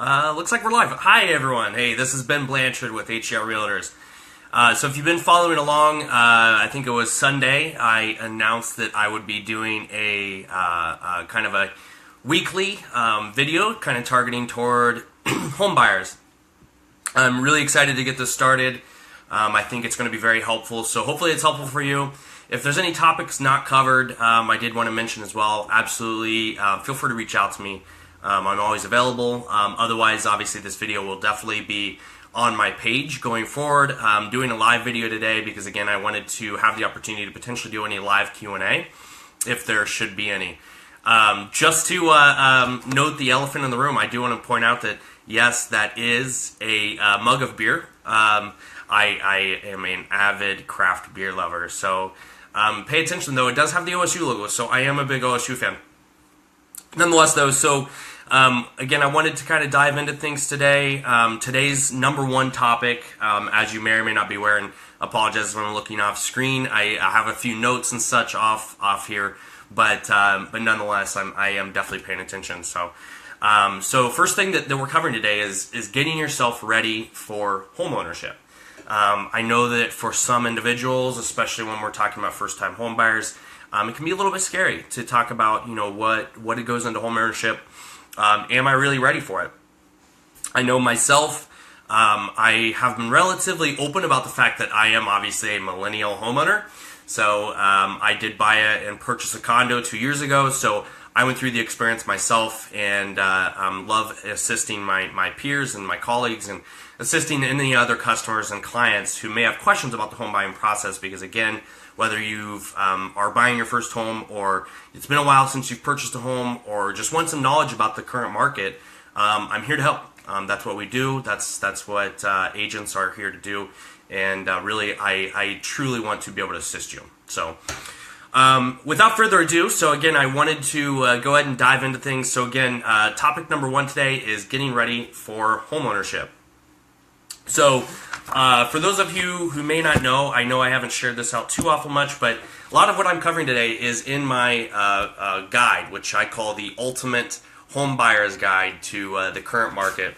Looks like we're live. Hi, everyone. Hey, this is Ben Blanchard with HCR Realtors. So if you've been following along, I think it was Sunday, I announced that I would be doing a kind of a weekly video kind of targeting toward home buyers. I'm really excited to get this started. I think it's going to be very helpful, so hopefully it's helpful for you. If there's any topics not covered, I did want to mention as well, absolutely feel free to reach out to me. I'm always available. Otherwise, obviously, this video will definitely be on my page going forward. I'm doing a live video today because, again, I wanted to have the opportunity to potentially do any live Q&A, if there should be any. Just to note the elephant in the room, I do want to point out that, yes, that is a mug of beer. I am an avid craft beer lover, so pay attention, though. It does have the OSU logo, so I am a big OSU fan. Nonetheless, though, so again, I wanted to kind of dive into things today. Today's number one topic, as you may or may not be aware, and apologize when I'm looking off screen. I have a few notes and such off here, but nonetheless, I am definitely paying attention. So first thing that we're covering today is getting yourself ready for homeownership. I know that for some individuals, especially when we're talking about first-time home buyers, it can be a little bit scary to talk about, what it goes into home ownership. Am I really ready for it? I know myself, I have been relatively open about the fact that I am obviously a millennial homeowner. So I did buy and purchase a condo 2 years ago, so I went through the experience myself and love assisting my peers and my colleagues and assisting any other customers and clients who may have questions about the home buying process because, again, whether you are buying your first home or it's been a while since you've purchased a home or just want some knowledge about the current market, I'm here to help. That's what we do. That's what agents are here to do. And really, I truly want to be able to assist you. So without further ado, so again, I wanted to go ahead and dive into things. So again, topic number one today is getting ready for homeownership. So, for those of you who may not know I haven't shared this out too awful much, but a lot of what I'm covering today is in my guide, which I call the Ultimate Home Buyer's Guide to the current market.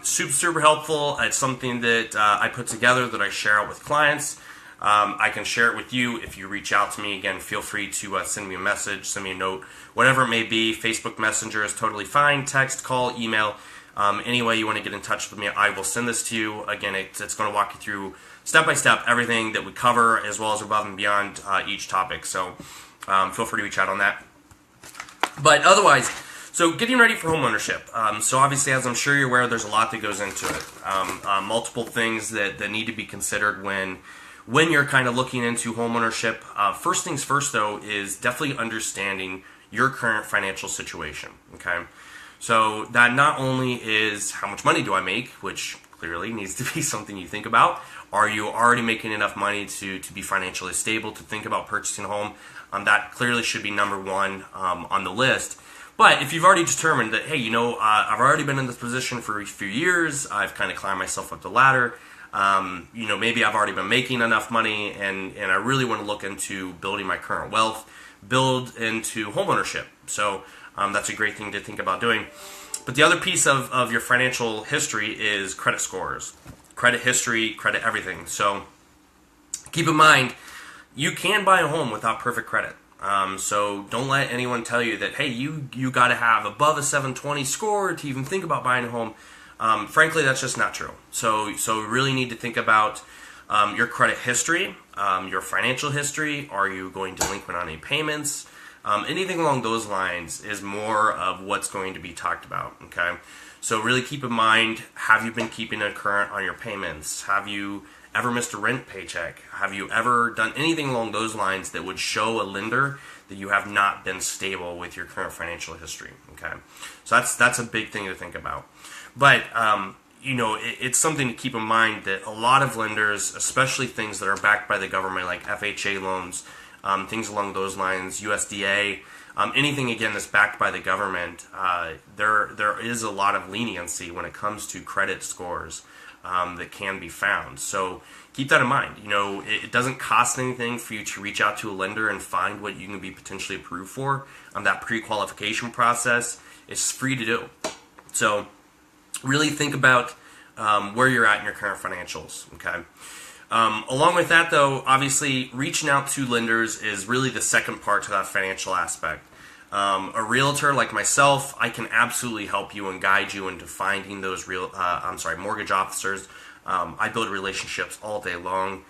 Super helpful. It's something that I put together that I share out with clients. I can share it with you if you reach out to me. Again, feel free to send me a message, send me a note, whatever it may be. Facebook Messenger is totally fine. Text, call, email. Any way you want to get in touch with me, I will send this to you. Again, it's going to walk you through step by step everything that we cover as well as above and beyond each topic. So feel free to reach out on that. But otherwise, so getting ready for homeownership. So obviously, as I'm sure you're aware, there's a lot that goes into it. Multiple things that need to be considered when you're kind of looking into homeownership. First things first, though, is definitely understanding your current financial situation. Okay. So that not only is how much money do I make, which clearly needs to be something you think about. Are you already making enough money to be financially stable, to think about purchasing a home? That clearly should be number one on the list. But if you've already determined that, hey, I've already been in this position for a few years, I've kind of climbed myself up the ladder, maybe I've already been making enough money and I really want to look into building my current wealth, build into homeownership. So that's a great thing to think about doing. But the other piece of your financial history is credit scores. Credit history, credit everything. So keep in mind, you can buy a home without perfect credit. So don't let anyone tell you that, hey, you got to have above a 720 score to even think about buying a home. Frankly, that's just not true. So you really need to think about your credit history, your financial history. Are you going delinquent on any payments? Anything along those lines is more of what's going to be talked about, okay? So really keep in mind, have you been keeping it current on your payments? Have you ever missed a rent paycheck? Have you ever done anything along those lines that would show a lender that you have not been stable with your current financial history, okay? So that's a big thing to think about. But, it's something to keep in mind that a lot of lenders, especially things that are backed by the government like FHA loans, things along those lines, USDA, anything again that's backed by the government, there is a lot of leniency when it comes to credit scores that can be found. So keep that in mind. It doesn't cost anything for you to reach out to a lender and find what you can be potentially approved for. That pre-qualification process is free to do. So really think about where you're at in your current financials. Okay. Along with that, though, obviously reaching out to lenders is really the second part to that financial aspect. A realtor like myself, I can absolutely help you and guide you into finding those mortgage officers. I build relationships all day long.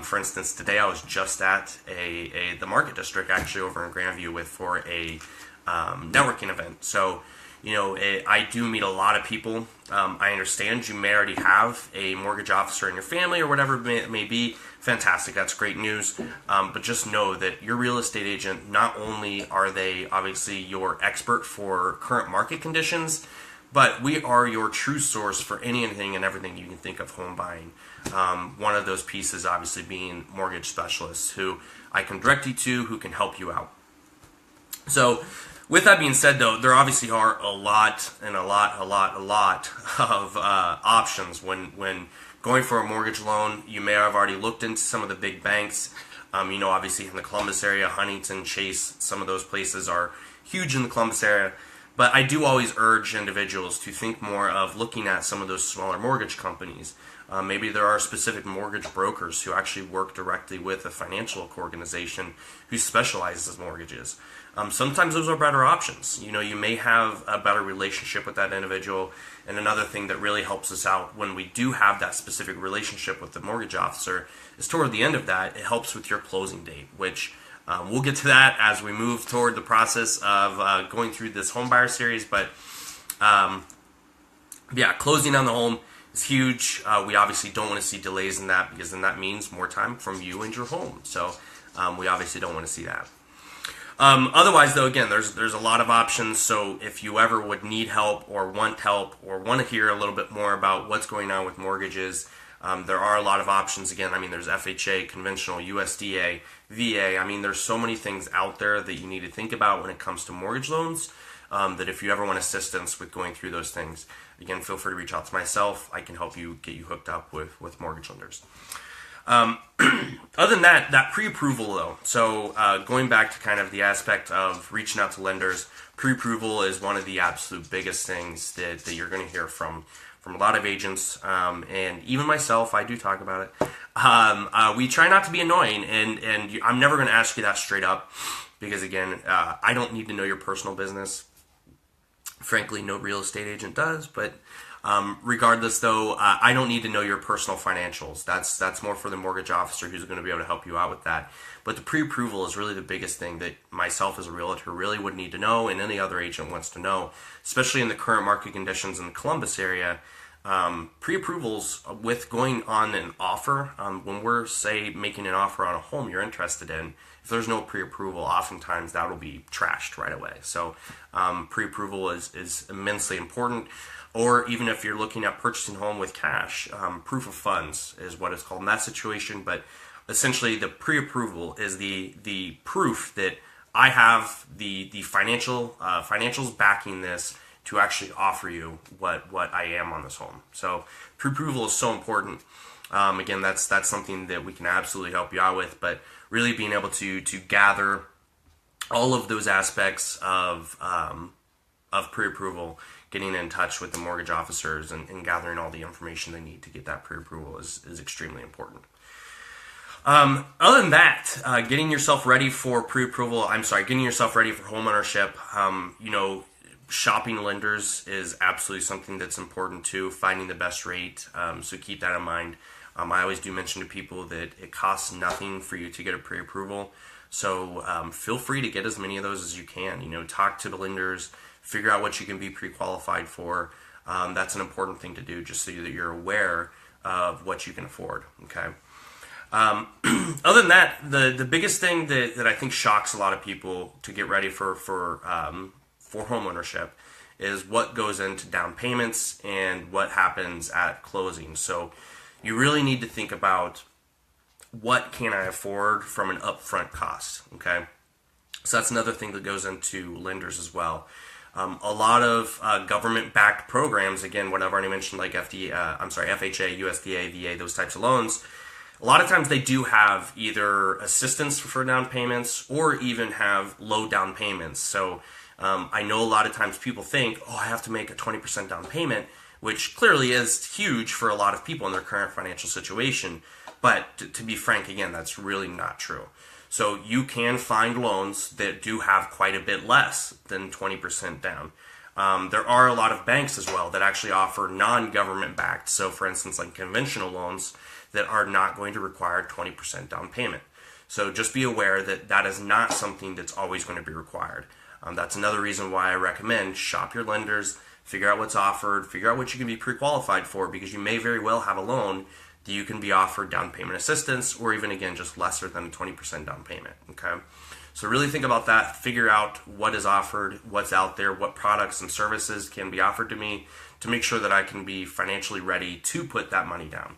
For instance, today I was just at the Market District, actually over in Grandview, for a networking event. So, I do meet a lot of people. I understand you may already have a mortgage officer in your family or whatever it may be. Fantastic, that's great news. But just know that your real estate agent, not only are they obviously your expert for current market conditions, but we are your true source for anything and everything you can think of home buying. One of those pieces obviously being mortgage specialists who I can direct you to, who can help you out. So with that being said, though, there obviously are a lot of options when going for a mortgage loan. You may have already looked into some of the big banks. Obviously in the Columbus area, Huntington, Chase, some of those places are huge in the Columbus area. But I do always urge individuals to think more of looking at some of those smaller mortgage companies. Maybe there are specific mortgage brokers who actually work directly with a financial organization who specializes in mortgages. Sometimes those are better options. You may have a better relationship with that individual. And another thing that really helps us out when we do have that specific relationship with the mortgage officer is toward the end of that, it helps with your closing date, which we'll get to that as we move toward the process of going through this home buyer series. But closing on the home is huge. We obviously don't want to see delays in that, because then that means more time from you and your home. So we obviously don't want to see that. Otherwise, though, again, there's a lot of options. So if you ever would need help or want to hear a little bit more about what's going on with mortgages, there are a lot of options. Again, there's FHA, conventional, USDA, VA. There's so many things out there that you need to think about when it comes to mortgage loans, that if you ever want assistance with going through those things, again, feel free to reach out to myself. I can help you, get you hooked up with mortgage lenders. Other than that pre-approval, though, so going back to kind of the aspect of reaching out to lenders, pre-approval is one of the absolute biggest things that you're going to hear from a lot of agents, and even myself. I do talk about it. We try not to be annoying, and I'm never going to ask you that straight up, because again, I don't need to know your personal business. Frankly, no real estate agent does, but regardless, though, I don't need to know your personal financials. That's more for the mortgage officer who's going to be able to help you out with that. But the pre-approval is really the biggest thing that myself as a realtor really would need to know, and any other agent wants to know, especially in the current market conditions in the Columbus area. Pre-approvals with going on an offer, when we're, say, making an offer on a home you're interested in, if there's no pre-approval, oftentimes that will be trashed right away. So pre-approval is immensely important. Or even if you're looking at purchasing a home with cash, proof of funds is what it's called in that situation. But essentially, the pre-approval is the proof that I have the financials backing this to actually offer you what I am on this home. So pre-approval is so important. Again, that's something that we can absolutely help you out with. But really being able to gather all of those aspects of pre-approval, getting in touch with the mortgage officers and gathering all the information they need to get that pre-approval is extremely important. Other than that, getting yourself ready for getting yourself ready for homeownership, shopping lenders is absolutely something that's important too, finding the best rate, so keep that in mind. I always do mention to people that it costs nothing for you to get a pre-approval, so feel free to get as many of those as you can. Talk to the lenders, figure out what you can be pre-qualified for. That's an important thing to do, just so that you're aware of what you can afford. Okay. Other than that, the biggest thing that I think shocks a lot of people to get ready for homeownership is what goes into down payments and what happens at closing. So you really need to think about, what can I afford from an upfront cost. Okay. So that's another thing that goes into lenders as well. A lot of government-backed programs, again, what I've already mentioned, like FHA, USDA, VA, those types of loans, a lot of times they do have either assistance for down payments or even have low down payments. So I know a lot of times people think, I have to make a 20% down payment, which clearly is huge for a lot of people in their current financial situation. But to be frank, again, that's really not true. So you can find loans that do have quite a bit less than 20% down. There are a lot of banks as well that actually offer non-government backed. So for instance, like conventional loans that are not going to require 20% down payment. So just be aware that that is not something that's always going to be required. That's another reason why I recommend shop your lenders, figure out what's offered, figure out what you can be pre-qualified for, because you may very well have a loan that you can be offered down payment assistance, or even again just lesser than a 20% down payment. Okay, so really think about that, figure out what is offered, what's out there, what products and services can be offered to me to make sure that I can be financially ready to put that money down.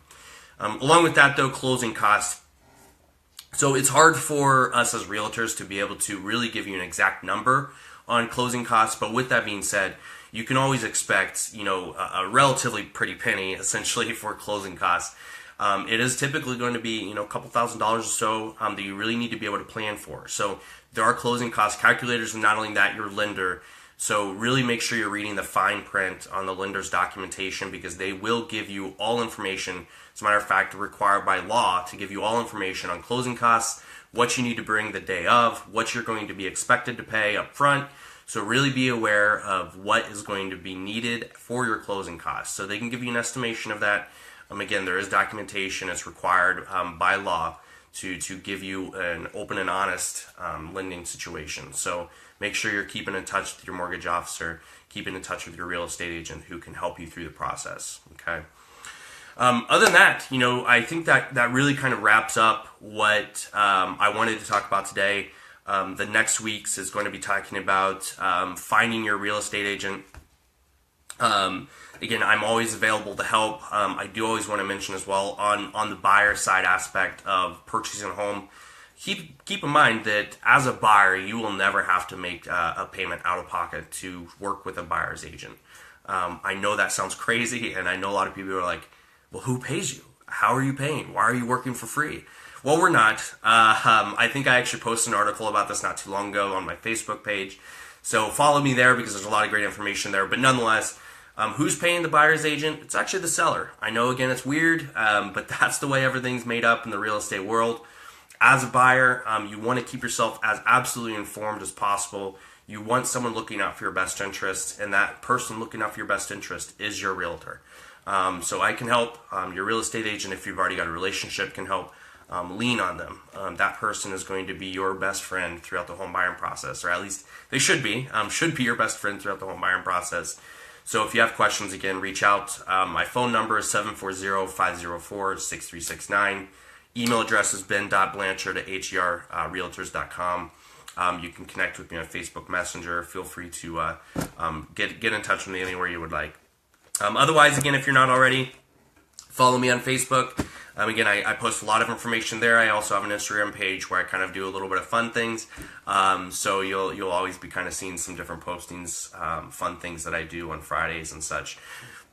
Along with that though, closing costs. So it's hard for us as realtors to be able to really give you an exact number on closing costs, but with that being said, you can always expect, a relatively pretty penny essentially for closing costs. It is typically going to be, a couple $1,000s or so that you really need to be able to plan for. So there are closing cost calculators, and not only that, your lender. So really make sure you're reading the fine print on the lender's documentation, because they will give you all information. As a matter of fact, required by law to give you all information on closing costs, what you need to bring the day of, what you're going to be expected to pay up front. So really be aware of what is going to be needed for your closing costs. So they can give you an estimation of that. Again, there is documentation. It's required by law to give you an open and honest lending situation. So make sure you're keeping in touch with your mortgage officer, keeping in touch with your real estate agent who can help you through the process. Okay. Other than that, I think that really kind of wraps up what I wanted to talk about today. The next week's is going to be talking about finding your real estate agent. Again, I'm always available to help. I do always want to mention as well on the buyer side aspect of purchasing a home. Keep in mind that as a buyer, you will never have to make a payment out of pocket to work with a buyer's agent. I know that sounds crazy, and I know a lot of people are like, well, who pays you? How are you paying? Why are you working for free? Well, we're not. I think I actually posted an article about this not too long ago on my Facebook page. So follow me there, because there's a lot of great information there. But nonetheless, who's paying the buyer's agent? It's actually the seller. I know, again, it's weird, but that's the way everything's made up in the real estate world. As a buyer, you want to keep yourself as absolutely informed as possible. You want someone looking out for your best interest, and that person looking out for your best interest is your realtor. So I can help. Your real estate agent, if you've already got a relationship, can help. Lean on them. That person is going to be your best friend throughout the home buying process, or at least they should be your best friend throughout the home buying process. So if you have questions, again, reach out. My phone number is 740-504-6369. Email address is ben.blanchard@herrealtors.com. You can connect with me on Facebook Messenger. Feel free to get in touch with me anywhere you would like. Otherwise, again, if you're not already, follow me on Facebook. Again, I post a lot of information there. I also have an Instagram page where I kind of do a little bit of fun things. So you'll always be kind of seeing some different postings, fun things that I do on Fridays and such.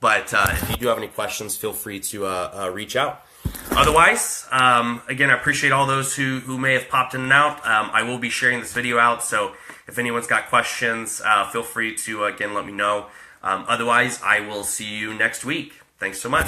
But if you do have any questions, feel free to reach out. Otherwise, again, I appreciate all those who may have popped in and out. I will be sharing this video out, so if anyone's got questions, feel free to, again, let me know. Otherwise, I will see you next week. Thanks so much.